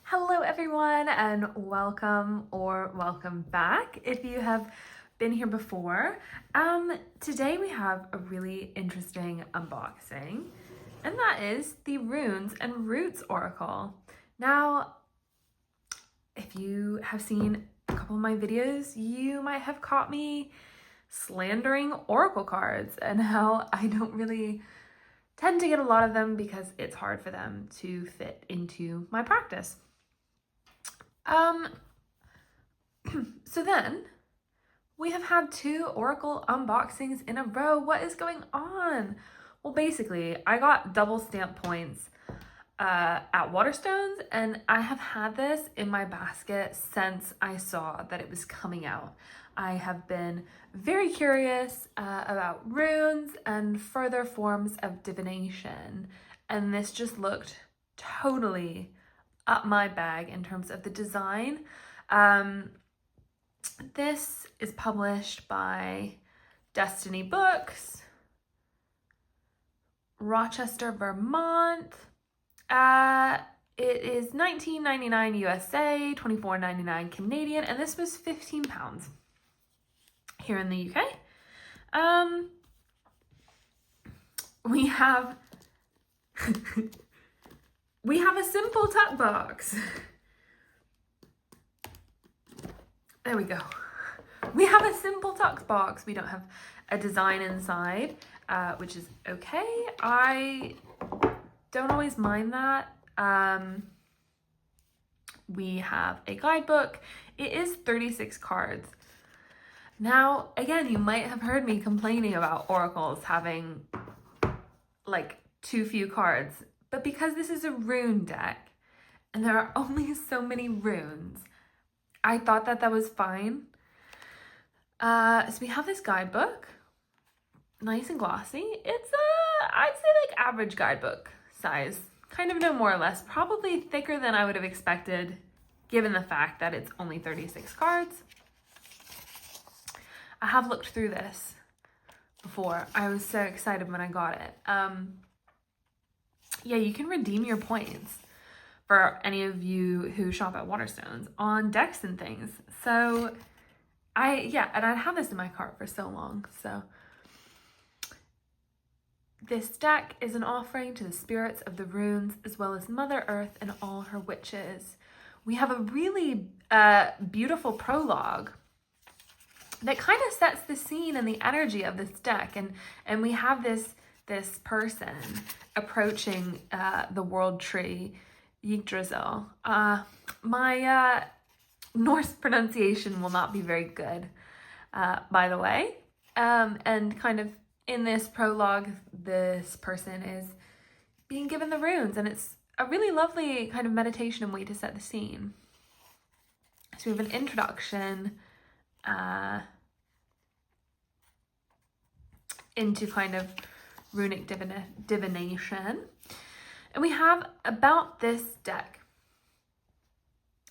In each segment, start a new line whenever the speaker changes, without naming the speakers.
Hello everyone and welcome or welcome back if you have been here before. Today we have a really interesting unboxing, and that is the Runes and Roots Oracle. Now, if you have seen a couple of my videos, you might have caught me slandering oracle cards and how I don't really tend to get a lot of them because it's hard for them to fit into my practice. So then we have had 2 Oracle unboxings in a row. What is going on? Well, basically, I got double stamp points at Waterstones, and I have had this in my basket since I saw that it was coming out. I have been very curious about runes and further forms of divination, and this just looked totally up my bag in terms of the design. This is published by Destiny Books, Rochester, Vermont. It is $19.99 USA, $24.99 Canadian, and this was £15 here in the UK. We have we have a simple tuck box. There we go. We have a simple tuck box. We don't have a design inside, which is okay. I don't always mind that. We have a guidebook. It is 36 cards. Now, again, you might have heard me complaining about oracles having like too few cards, but because this is a rune deck and there are only so many runes, I thought that was fine. So we have this guidebook, nice and glossy. It's I'd say like average guidebook size, kind of no more or less, probably thicker than I would have expected given the fact that it's only 36 cards. I have looked through this before. I was so excited when I got it. Yeah, you can redeem your points for any of you who shop at Waterstones on decks and things. So and I'd had this in my cart for so long. So this deck is an offering to the spirits of the runes, as well as Mother Earth and all her witches. We have a really beautiful prologue that kind of sets the scene and the energy of this deck. And we have this person approaching the world tree, Yggdrasil. My Norse pronunciation will not be very good, by the way. And kind of in this prologue, this person is being given the runes, and it's a really lovely kind of meditation and way to set the scene. So we have an introduction into kind of runic divination. And we have about this deck.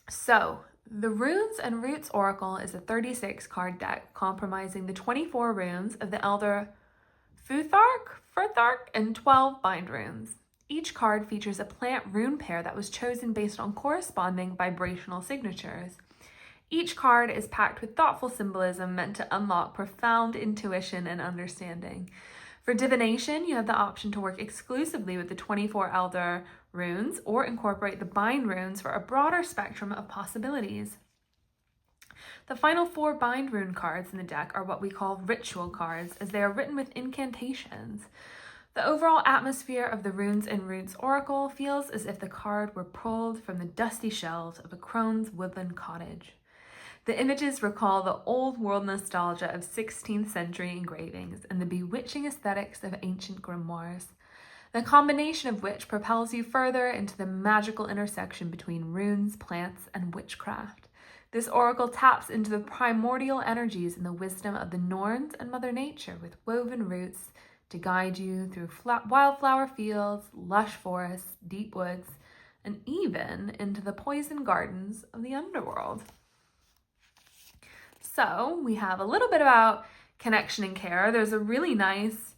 So the Runes and Roots Oracle is a 36 card deck comprising the 24 runes of the Elder Futhark, and 12 bind runes. Each card features a plant rune pair that was chosen based on corresponding vibrational signatures. Each card is packed with thoughtful symbolism meant to unlock profound intuition and understanding. For divination, you have the option to work exclusively with the 24 Elder runes or incorporate the bind runes for a broader spectrum of possibilities. The final 4 bind rune cards in the deck are what we call ritual cards, as they are written with incantations. The overall atmosphere of the Runes and Roots Oracle feels as if the card were pulled from the dusty shelves of a crone's woodland cottage. The images recall the old world nostalgia of 16th century engravings and the bewitching aesthetics of ancient grimoires, the combination of which propels you further into the magical intersection between runes, plants, and witchcraft. This oracle taps into the primordial energies and the wisdom of the Norns and Mother Nature, with woven roots to guide you through wildflower fields, lush forests, deep woods, and even into the poison gardens of the underworld. So we have a little bit about connection and care. There's a really nice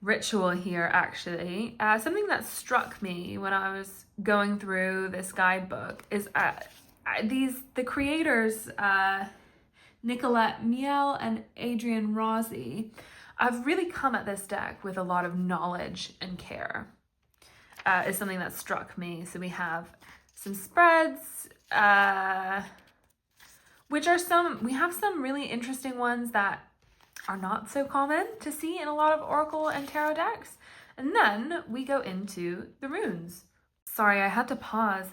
ritual here, actually. Something that struck me when I was going through this guidebook is the creators, Nicolette Miele and Adrienne Rossi, I've really come at this deck with a lot of knowledge and care. Is something that struck me. So we have some spreads, we have some really interesting ones that are not so common to see in a lot of Oracle and Tarot decks. And then we go into the runes. Sorry, I had to pause.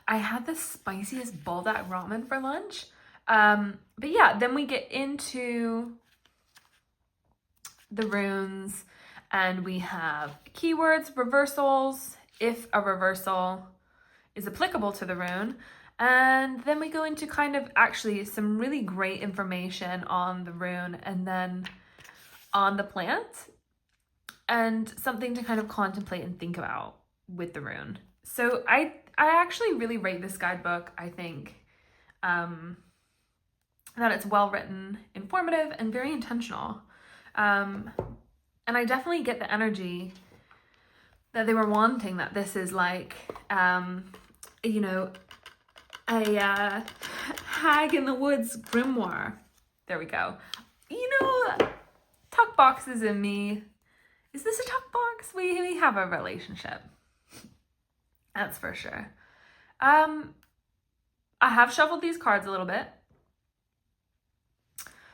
I had the spiciest buldak ramen for lunch. But yeah, then we get into the runes and we have keywords, reversals, if a reversal is applicable to the rune. And then we go into kind of actually some really great information on the rune and then on the plant and something to kind of contemplate and think about with the rune. So I actually really rate this guidebook. I think that it's well written, informative, and very intentional. And I definitely get the energy that they were wanting, that this is like, you know, a hag in the woods grimoire. There we go. You know, tuck boxes and me. Is this a tuck box? We have a relationship. That's for sure. I have shuffled these cards a little bit,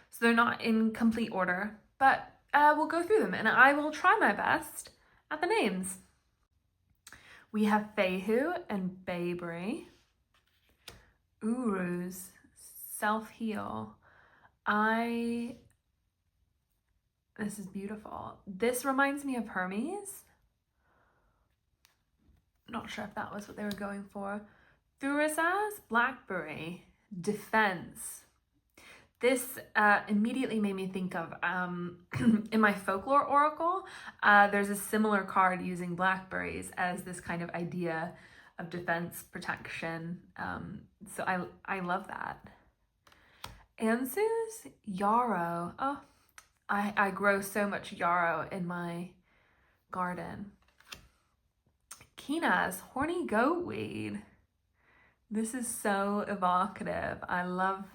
so they're not in complete order, but we'll go through them and I will try my best at the names. We have Fehu and Bayberry. Uruz, self-heal. This is beautiful. This reminds me of Hermes. Not sure if that was what they were going for. Thurisaz, blackberry, defense. This immediately made me think of, in my folklore oracle, there's a similar card using blackberries as this kind of idea of defense, protection. So I love that. Ansu's yarrow. Oh, I grow so much yarrow in my garden. Kina's horny goatweed. This is so evocative. I love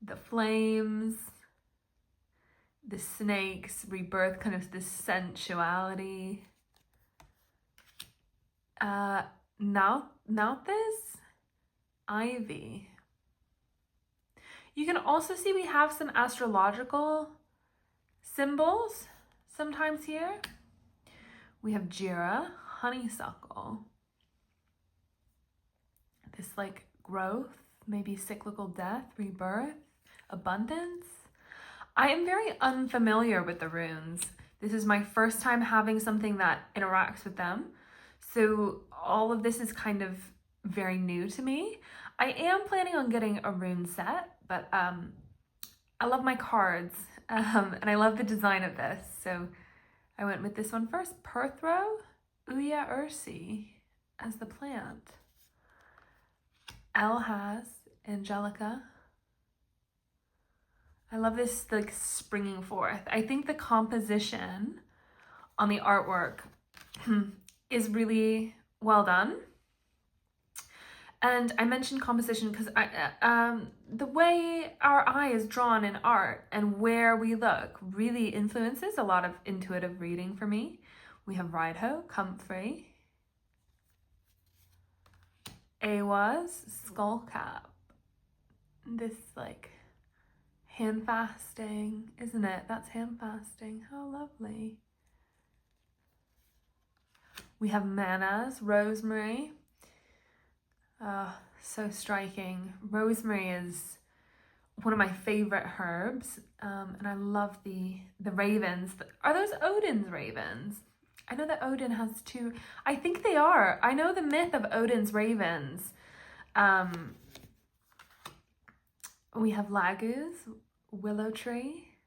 the flames, the snakes, rebirth, kind of this sensuality. Nauthis, ivy. You can also see we have some astrological symbols sometimes here. We have Jira, honeysuckle. This like growth, maybe cyclical death, rebirth, abundance. I am very unfamiliar with the runes. This is my first time having something that interacts with them. So all of this is kind of very new to me. I am planning on getting a rune set, but I love my cards and I love the design of this. So I went with this one first. Perthro, Uya Ursi as the plant. Elhaz, Angelica. I love this like springing forth. I think the composition on the artwork is really well done. And I mentioned composition because the way our eye is drawn in art and where we look really influences a lot of intuitive reading for me. We have Rideho, Comfrey, Awaz, Skullcap. This like hand fasting, isn't it? That's hand fasting. How lovely. We have Manas, Rosemary. So striking. Rosemary is one of my favorite herbs, and I love the ravens. Are those Odin's ravens? I know that Odin has two. I think they are. I know the myth of Odin's ravens. We have Laguz, willow tree.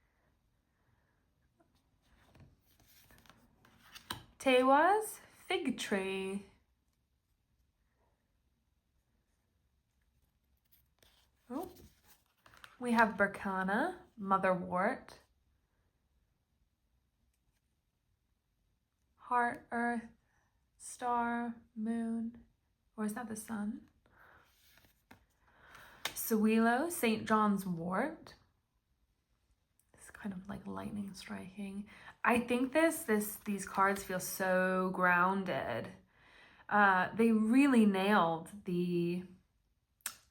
Tewaz, fig tree. Oh. We have Berkana, motherwort. heart, earth, star, moon, or is that the sun? Sewilo, St. John's wort. It's kind of like lightning striking. I think these cards feel so grounded. They really nailed the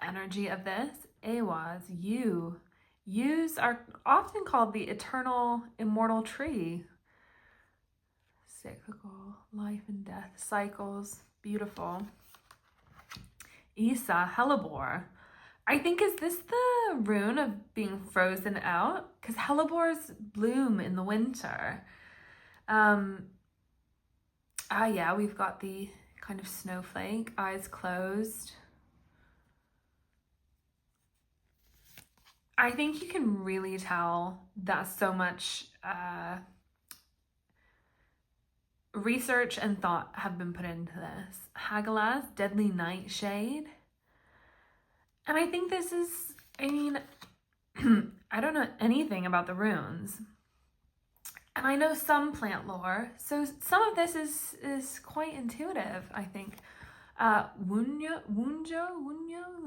energy of this. Ewas, Yews are often called the eternal, immortal tree. Cyclical, life and death, cycles, beautiful. Isa, hellebore. I think, is this the rune of being frozen out? Because hellebores bloom in the winter. Yeah, we've got the kind of snowflake, eyes closed. I think you can really tell that so much research and thought have been put into this. Hagalaz, deadly nightshade. And I think this is, I mean, I don't know anything about the runes. And I know some plant lore, so some of this is quite intuitive, I think. Wunjo,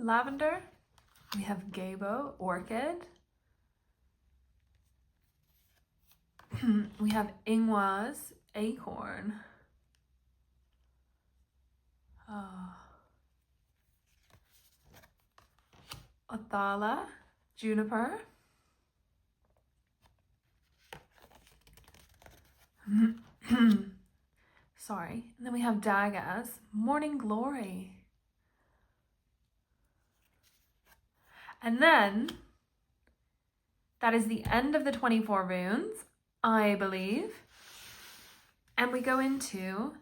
lavender. We have Gabo, orchid. We have Ingwaz, acorn. Othala, juniper. Sorry. And then we have Dagas, morning glory. And then that is the end of the 24 runes, I believe. And we go into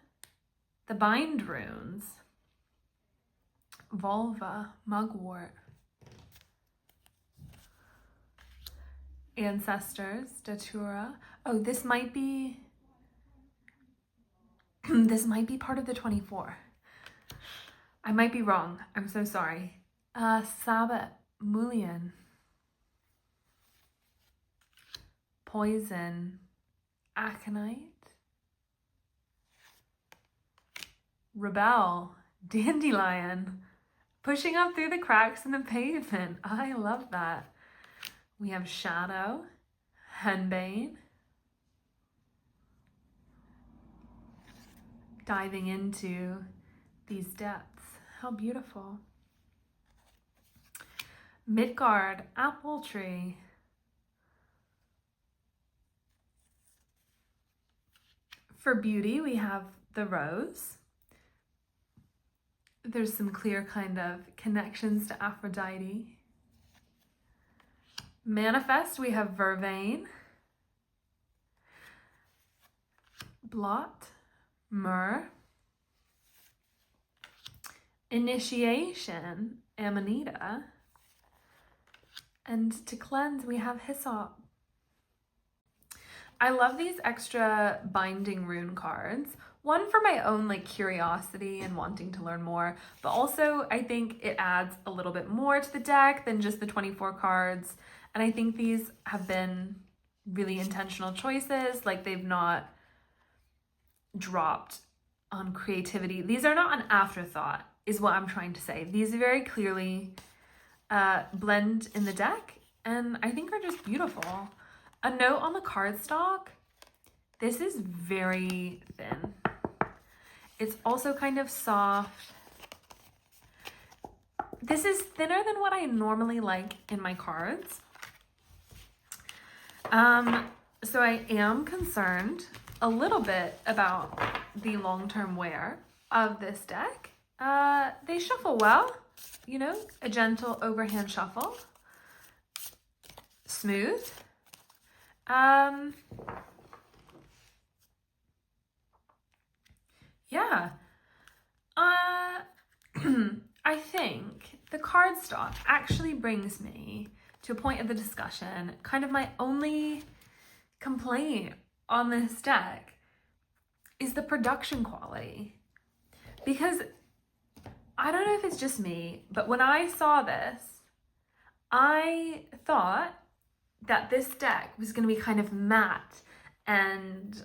the bind runes. Vulva, mugwort. Ancestors, datura. Oh, this might be part of the 24. I might be wrong. I'm so sorry. Sabbat, mullion. Poison, aconite. Rebel, dandelion. Pushing up through the cracks in the pavement. I love that. We have shadow, henbane. Diving into these depths. How beautiful. Midgard, apple tree. For beauty, we have the rose. There's some clear kind of connections to Aphrodite. Manifest, we have vervain. Blot, myrrh. Initiation, amanita. And to cleanse, we have hyssop. I love these extra binding rune cards. One for my own like curiosity and wanting to learn more, but also I think it adds a little bit more to the deck than just the 24 cards. And I think these have been really intentional choices. Like they've not dropped on creativity. These are not an afterthought, is what I'm trying to say. These very clearly blend in the deck and I think are just beautiful. A note on the cardstock, this is very thin. It's also kind of soft. This is thinner than what I normally like in my cards. So I am concerned a little bit about the long-term wear of this deck. They shuffle well, you know, a gentle overhand shuffle. Smooth. Yeah. I think the cardstock actually brings me to a point of the discussion, kind of my only complaint on this deck is the production quality. Because I don't know if it's just me, but when I saw this, I thought that this deck was going to be kind of matte and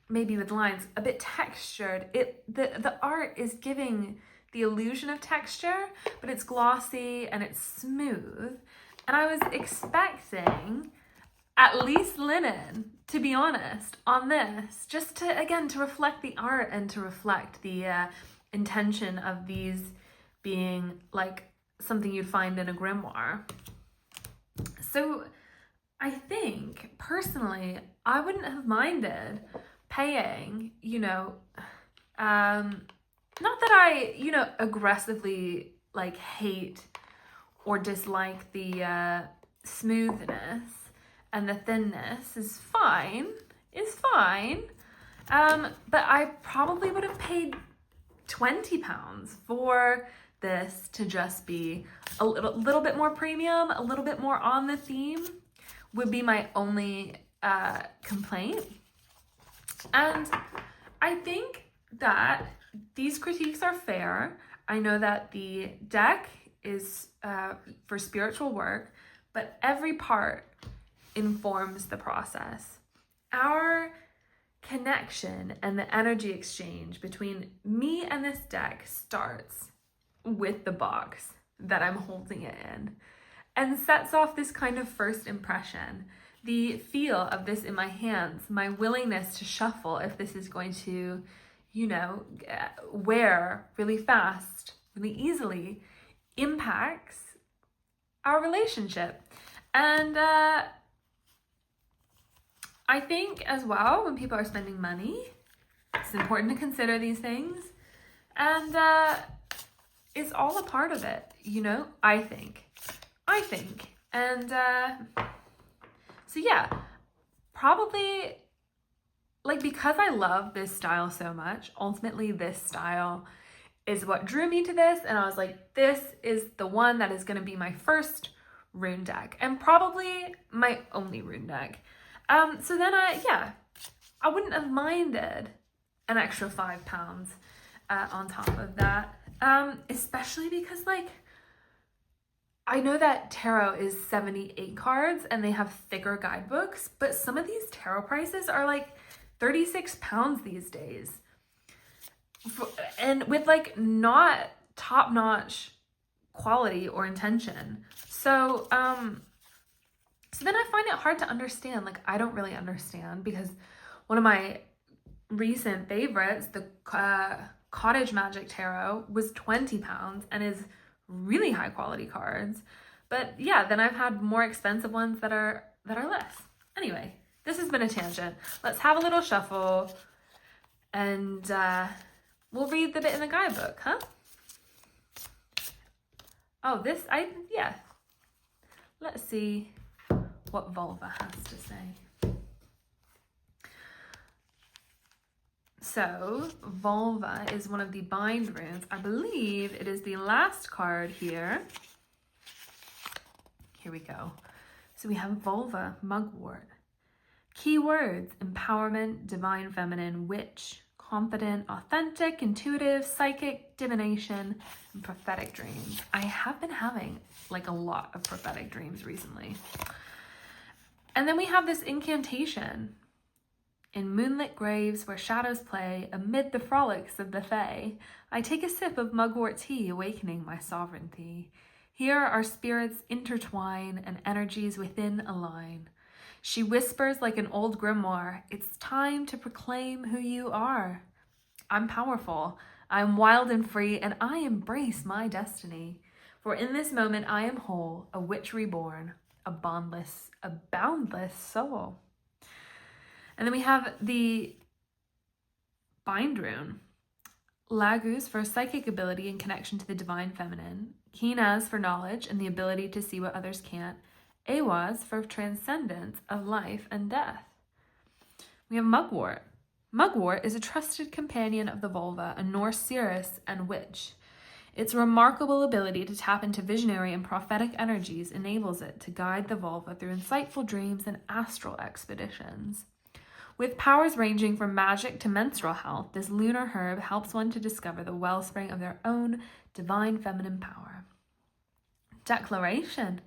maybe with lines, a bit textured. The art is giving the illusion of texture, but it's glossy and it's smooth. And I was expecting at least linen, to be honest, on this, just to, again, to reflect the art and to reflect the intention of these being like something you'd find in a grimoire. So I think, personally, I wouldn't have minded paying, not that I, aggressively like hate or dislike the smoothness and the thinness is fine, but I probably would have paid £20 for this to just be a little bit more premium, a little bit more on the theme, would be my only complaint. And I think that these critiques are fair. I know that the deck is for spiritual work, but every part informs the process. Our connection and the energy exchange between me and this deck starts with the box that I'm holding it in and sets off this kind of first impression. The feel of this in my hands, my willingness to shuffle if this is going to, wear really fast, really easily, impacts our relationship. And I think as well, when people are spending money, it's important to consider these things. And it's all a part of it, I think. And so yeah, probably, because I love this style so much, ultimately this style is what drew me to this. And I was like, this is the one that is going to be my first rune deck and probably my only rune deck. So then I wouldn't have minded an extra £5 on top of that. Especially because I know that tarot is 78 cards and they have thicker guidebooks, but some of these tarot prices are £36 these days. And with not top-notch quality or intention. So then I find it hard to understand. I don't really understand, because one of my recent favorites, the Cottage Magic Tarot, was £20 and is really high quality cards. But yeah, then I've had more expensive ones that are less. Anyway, this has been a tangent. Let's have a little shuffle and we'll read the bit in the guidebook, huh? Oh, let's see what vulva has to say. So, vulva is one of the bind runes. I believe it is the last card here. Here we go. So we have vulva, mugwort. Keywords: empowerment, divine feminine, witch, confident, authentic, intuitive, psychic, divination, and prophetic dreams. I have been having a lot of prophetic dreams recently. And then we have this incantation. In moonlit graves where shadows play, amid the frolics of the fae, I take a sip of mugwort tea, awakening my sovereignty. Here our spirits intertwine and energies within align. She whispers like an old grimoire, it's time to proclaim who you are. I'm powerful, I'm wild and free, and I embrace my destiny. For in this moment I am whole, a witch reborn, a boundless soul. And then we have the bind rune. Lagus for psychic ability and connection to the divine feminine. Kinaz for knowledge and the ability to see what others can't. Awaz for transcendence of life and death. We have mugwort. Mugwort is a trusted companion of the vulva, a Norse seeress and witch. Its remarkable ability to tap into visionary and prophetic energies enables it to guide the vulva through insightful dreams and astral expeditions. With powers ranging from magic to menstrual health, this lunar herb helps one to discover the wellspring of their own divine feminine power. Declaration.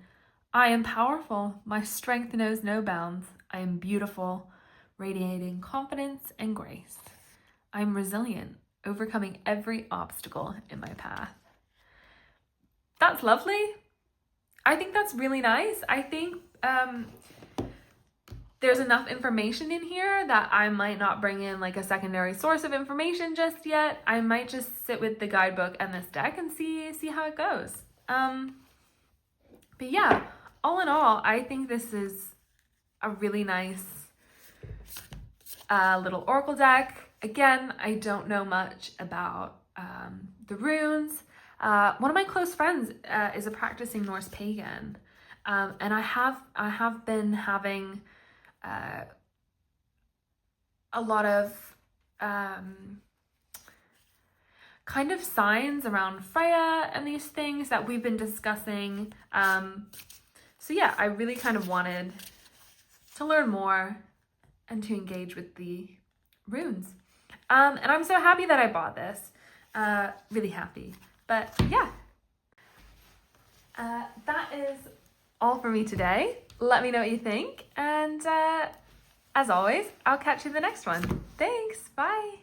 I am powerful. My strength knows no bounds. I am beautiful, radiating confidence and grace. I'm resilient, overcoming every obstacle in my path. That's lovely. I think that's really nice. I think there's enough information in here that I might not bring in like a secondary source of information just yet. I might just sit with the guidebook and this deck and see how it goes. But yeah, all in all, I think this is a really nice little oracle deck. Again, I don't know much about the runes. One of my close friends is a practicing Norse pagan, and I have been having a lot of kind of signs around Freya and these things that we've been discussing. So yeah, I really kind of wanted to learn more and to engage with the runes. And I'm so happy that I bought this. Really happy. But yeah, that is all for me today. Let me know what you think. And as always, I'll catch you in the next one. Thanks. Bye.